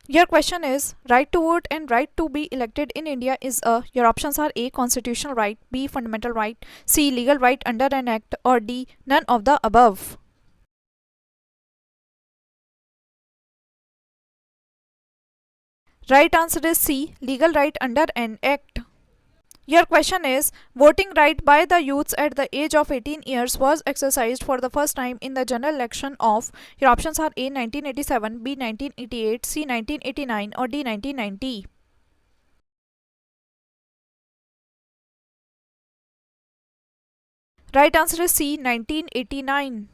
Your question is right to vote and right to be elected in India is a. Your options are A. Constitutional right, B. Fundamental right, C. Legal right under an act, or D. None of the above. Right answer is C. Legal right under an act. Your question is voting right by the youths at the age of 18 years was exercised for the first time in the general election of. Your options are A. 1987, B. 1988, C. 1989, or D. 1990. Right answer is C. 1989.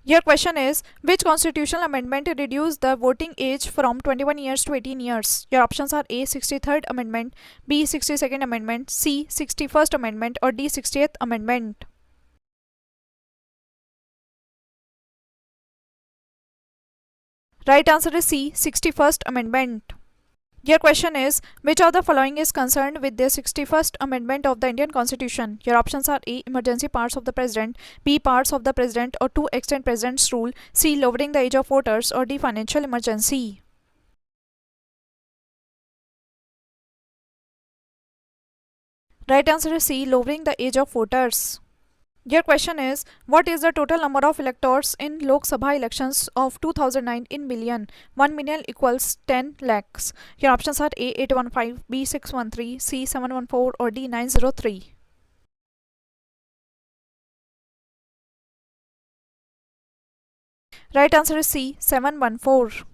Your question is which constitutional amendment reduced the voting age from 21 years to 18 years? Your options are A. 63rd Amendment, B. 62nd Amendment, C. 61st Amendment, or D. 60th Amendment. Right answer is C. 61st Amendment. Your question is which of the following is concerned with the 61st Amendment of the Indian Constitution? Your options are A. Emergency powers of the President, B. Powers of the President or to extend President's rule, C. Lowering the age of voters, or D. Financial emergency. Right answer is C. Lowering the age of voters. Your question is what is the total number of electors in Lok Sabha elections of 2009 in million? 1 million equals 10 lakhs. Your options are A. 815, B. 613, C. 714, or D. 903. Right answer is C. 714.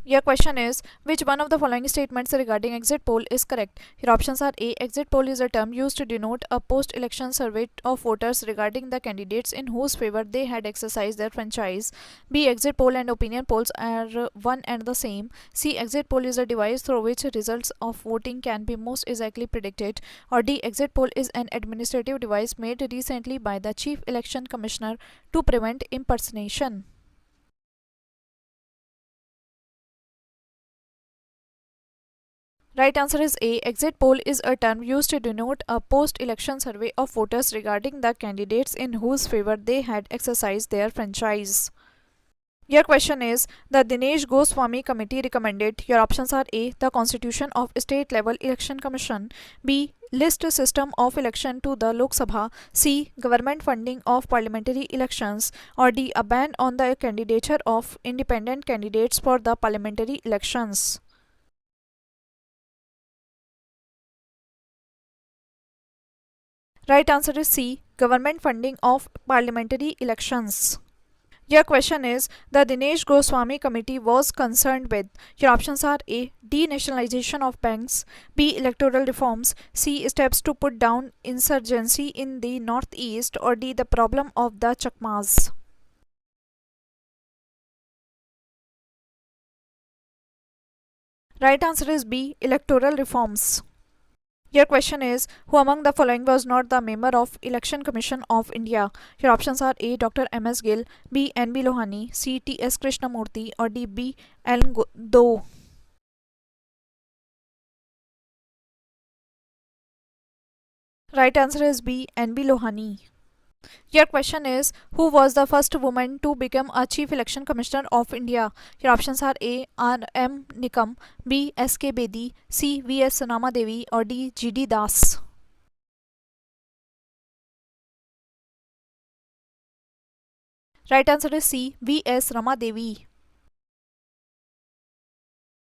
Your question is which one of the following statements regarding exit poll is correct? Your options are A. Exit poll is a term used to denote a post election survey of voters regarding the candidates in whose favor they had exercised their franchise. B. Exit poll and opinion polls are one and the same. C. Exit poll is a device through which results of voting can be most exactly predicted. Or D. Exit poll is an administrative device made recently by the Chief Election Commissioner to prevent impersonation. Right answer is A. Exit poll is a term used to denote a post-election survey of voters regarding the candidates in whose favor they had exercised their franchise. Your question is the Dinesh Goswami committee recommended. Your options are A. The constitution of state level election commission, B. List system of election to the Lok Sabha, C. Government funding of parliamentary elections, or D. A ban on the candidature of independent candidates for the parliamentary elections. Right answer is C. Government funding of parliamentary elections. Your question is the Dinesh Goswami committee was concerned with. Your options are A. Denationalization of banks, B. Electoral reforms, C. Steps to put down insurgency in the northeast, or D. The problem of the Chakmas. Right answer is B. Electoral reforms. Your question is who among the following was not the member of Election Commission of India? Your options are A. Dr. M.S. Gill, B. N.B. Lohani, C. T.S. Krishnamurthy, or D. B. Do. Right answer is B. N.B. Lohani. Your question is who was the first woman to become a Chief Election Commissioner of India? Your options are A. R. M. Nikam, B. S. K. Bedi, C. V. S. Ramadevi, or D. G. D. Das. Right answer is C. V. S. Ramadevi.